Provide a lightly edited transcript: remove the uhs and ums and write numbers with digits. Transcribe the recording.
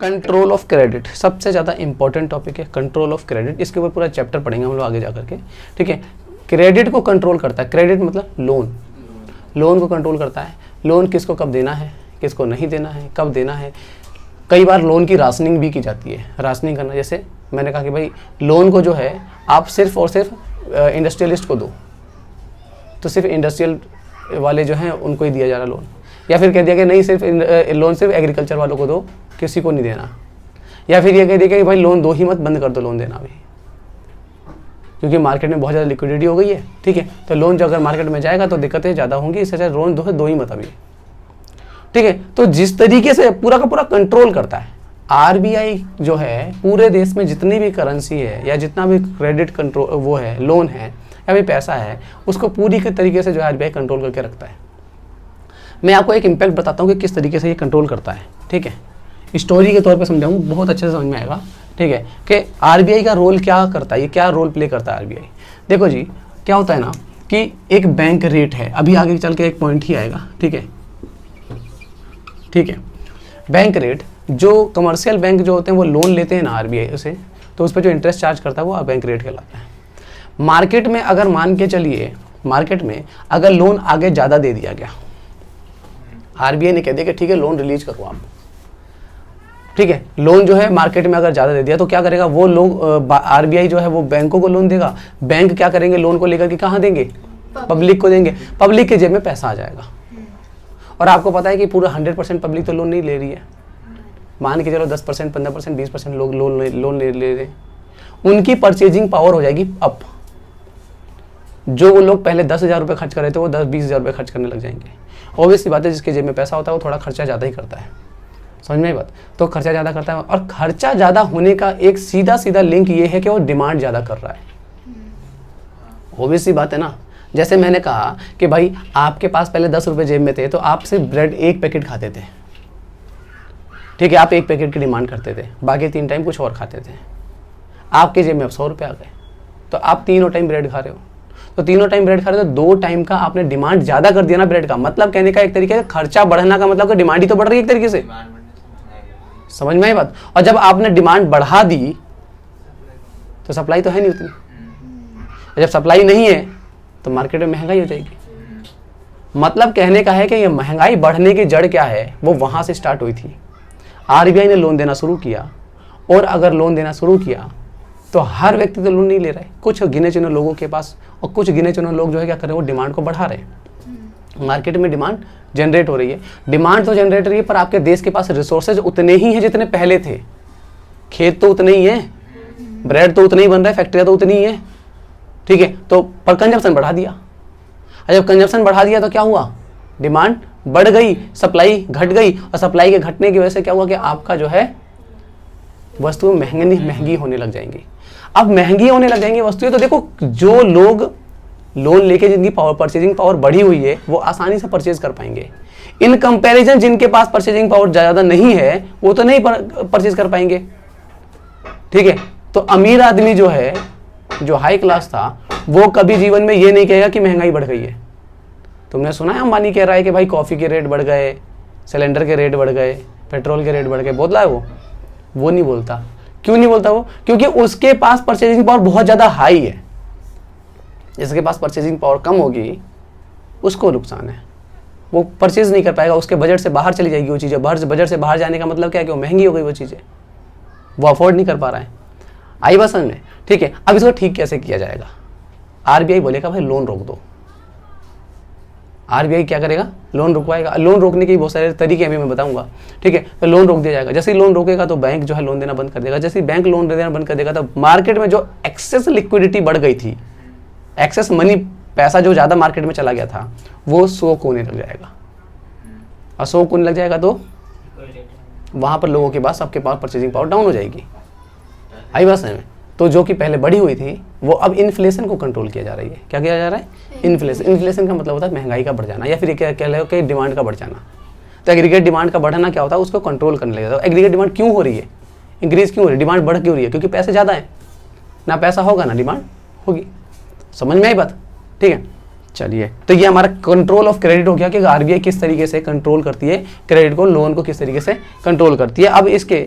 Control of credit सबसे ज़्यादा important topic है, कंट्रोल ऑफ क्रेडिट। इसके ऊपर पूरा चैप्टर पढ़ेंगे हम लोग आगे जा करके, ठीक है। क्रेडिट को कंट्रोल करता है, क्रेडिट मतलब लोन, लोन को कंट्रोल करता है। लोन किसको कब देना है, किसको नहीं देना है, कब देना है। कई बार लोन की राशनिंग भी की जाती है। राशनिंग करना, जैसे मैंने कहा कि भाई लोन को जो है आप सिर्फ और सिर्फ इंडस्ट्रियलिस्ट को दो, तो सिर्फ इंडस्ट्रियल वाले जो हैं उनको ही दिया जा रहा लोन। या फिर कह दिया कि नहीं सिर्फ लोन सिर्फ एग्रीकल्चर वालों को दो, किसी को नहीं देना। या फिर ये कह दिया कि भाई लोन दो ही मत, बंद कर दो लोन देना भी, क्योंकि मार्केट में बहुत ज़्यादा लिक्विडिटी हो गई है, ठीक है। तो लोन जो अगर मार्केट में जाएगा तो दिक्कतें ज़्यादा होंगी, इससे अच्छा लोन दो ही मत अभी, ठीक है। तो जिस तरीके से पूरा का पूरा कंट्रोल करता है आरबीआई जो है, पूरे देश में जितनी भी करेंसी है या जितना भी क्रेडिट कंट्रोल वो है, लोन है या फिर पैसा है, उसको पूरी के तरीके से जो है आरबीआई कंट्रोल करके रखता है। मैं आपको एक इम्पैक्ट बताता हूँ कि किस तरीके से ये कंट्रोल करता है, ठीक है। स्टोरी के तौर पे समझाऊँ, बहुत अच्छे से समझ में आएगा, ठीक है, कि आरबीआई का रोल क्या करता है, ये क्या रोल प्ले करता है आरबीआई। देखो जी, क्या होता है ना कि एक बैंक रेट है, अभी आगे चल के एक पॉइंट ही आएगा, ठीक है, ठीक है। बैंक रेट, जो कमर्शियल बैंक जो होते हैं वो लोन लेते हैं ना आरबीआई से, तो उस पर जो इंटरेस्ट चार्ज करता है वो बैंक रेट कहलाता है। मार्केट में अगर मान के चलिए, मार्केट में अगर लोन आगे ज़्यादा दे दिया गया, आरबीआई ने कह दिया कि ठीक है लोन रिलीज करो आप, ठीक है, लोन जो है मार्केट में अगर ज़्यादा दे दिया तो क्या करेगा वो लोग, आरबीआई जो है वो बैंकों को लोन देगा। बैंक क्या करेंगे, लोन को लेकर के कहाँ देंगे, पब्लिक को देंगे, पब्लिक के जेब में पैसा आ जाएगा। और आपको पता है कि पूरा 100% पब्लिक तो लोन नहीं ले रही है, मान के चलो 10%, 15%, 20% लोग लोन ले रहे हैं। उनकी परचेजिंग पावर हो जाएगी अप। जो वो लोग पहले 10,000 रुपये खर्च कर रहे थे वो 10-20,000 रुपये खर्च करने लग जाएंगे। ऑब्वियसली बात है, जिसके जेब में पैसा होता है वो थोड़ा खर्चा ज़्यादा ही करता है, समझ में आई बात। तो खर्चा ज़्यादा करता है, और खर्चा ज़्यादा होने का एक सीधा सीधा लिंक ये है कि वो डिमांड ज़्यादा कर रहा है। ऑब्वियसली बात है ना। जैसे मैंने कहा कि भाई आपके पास पहले 10 रुपये जेब में थे तो आप सिर्फ ब्रेड एक पैकेट खाते थे, ठीक है, आप एक पैकेट की डिमांड करते थे, बाकी 3 टाइम कुछ और खाते थे। आपके जेब में अब 100 रुपये आ गए, तो आप तीनों टाइम ब्रेड खा रहे हो, तो तीनों टाइम ब्रेड खा रहे हो तो 2 टाइम का आपने डिमांड ज़्यादा कर दिया ना ब्रेड का। मतलब कहने का एक तरीके से खर्चा बढ़ना का मतलब कि डिमांड ही तो बढ़ रही है एक तरीके से, समझ में आई बात। और जब आपने डिमांड बढ़ा दी तो सप्लाई तो है नहीं उतनी, जब सप्लाई नहीं है तो मार्केट में महंगाई हो जाएगी। मतलब कहने का है कि ये महंगाई बढ़ने की जड़ क्या है, वो वहाँ से स्टार्ट हुई थी। आरबीआई ने लोन देना शुरू किया, और अगर लोन देना शुरू किया तो हर व्यक्ति तो लोन नहीं ले रहा है, कुछ गिने चुने लोगों के पास, और कुछ गिने चुने लोग जो है क्या कर रहे हैं, वो डिमांड को बढ़ा रहे हैं। मार्केट में डिमांड जनरेट हो रही है, डिमांड तो जनरेट हो रही है, पर आपके देश के पास रिसोर्सेज उतने ही हैं जितने पहले थे। खेत तो उतने ही हैं, ब्रेड तो उतने ही बन रहा है, फैक्ट्रियाँ तो उतनी ही है, ठीक है। तो पर कंजम्पशन बढ़ा दिया, और जब कंजम्पशन बढ़ा दिया तो क्या हुआ, डिमांड बढ़ गई, सप्लाई घट गई, और सप्लाई के घटने की वजह से क्या हुआ कि आपका जो है वस्तुएं महंगी होने लग जाएंगी। अब महंगी होने लग जाएंगी वस्तुएं, तो देखो जो लोग लोन लेके जिनकी परचेजिंग पावर बढ़ी हुई है वो आसानी से परचेज कर पाएंगे। इन कंपैरिजन जिनके पास परचेजिंग पावर ज़्यादा नहीं है वो तो नहीं परचेज कर पाएंगे, ठीक है। तो अमीर आदमी जो है, जो हाई क्लास था, वो कभी जीवन में ये नहीं कहेगा कि महंगाई बढ़ गई है। तुमने सुना है अंबानी कह रहा है कि भाई कॉफ़ी के रेट बढ़ गए, सिलेंडर के रेट बढ़ गए, पेट्रोल के रेट बढ़ गए, बोल रहा है वो नहीं बोलता। क्यों नहीं बोलता वो? क्योंकि उसके पास परचेजिंग पावर बहुत ज़्यादा हाई है। जिसके पास परचेजिंग पावर कम होगी उसको नुकसान है, वो परचेज नहीं कर पाएगा, उसके बजट से बाहर चली जाएगी वो चीज़ें। बजट से बाहर जाने का मतलब क्या है कि वो महंगी हो गई वो चीज़ें, वो अफोर्ड नहीं कर पा रहा है। आई बात समझ में, ठीक है। अब इसको ठीक कैसे किया जाएगा? आरबीआई बोलेगा भाई लोन रोक दो। आरबीआई क्या करेगा? लोन रुकवाएगा। लोन रोकने के बहुत सारे तरीके अभी मैं बताऊंगा, ठीक है। तो लोन रोक दिया जाएगा। जैसे ही लोन रोकेगा तो बैंक जो है लोन देना बंद कर देगा। जैसे ही बैंक लोन देना बंद कर देगा तो मार्केट में जो एक्सेस लिक्विडिटी बढ़ गई थी, एक्सेस मनी, पैसा जो ज़्यादा मार्केट में चला गया था, वो सोक होने लग जाएगा। और सोक होने लग जाएगा तो वहाँ पर लोगों के पास, सबके पास परचेजिंग पावर डाउन हो जाएगी। आई बात समझ में? तो जो कि पहले बढ़ी हुई थी वो अब इन्फ्लेशन को कंट्रोल किया जा रही है। क्या किया जा रहा है? इन्फ्लेशन। इन्फ्लेशन का मतलब होता है महंगाई का बढ़ जाना, या फिर क्या कह लो कि डिमांड का बढ़ जाना। तो एग्रीगेट डिमांड का बढ़ना क्या होता है? उसको कंट्रोल करने लगा। तो एग्रीगेट डिमांड क्यों हो रही है, इंक्रीज क्यों हो रही है, डिमांड बढ़ क्यों रही है? क्योंकि पैसे ज़्यादा है, ना पैसा होगा ना डिमांड होगी। समझ में आई बात? ठीक है, चलिए। तो ये हमारा कंट्रोल ऑफ क्रेडिट हो गया कि आरबीआई किस तरीके से कंट्रोल करती है क्रेडिट को, लोन को किस तरीके से कंट्रोल करती है। अब इसके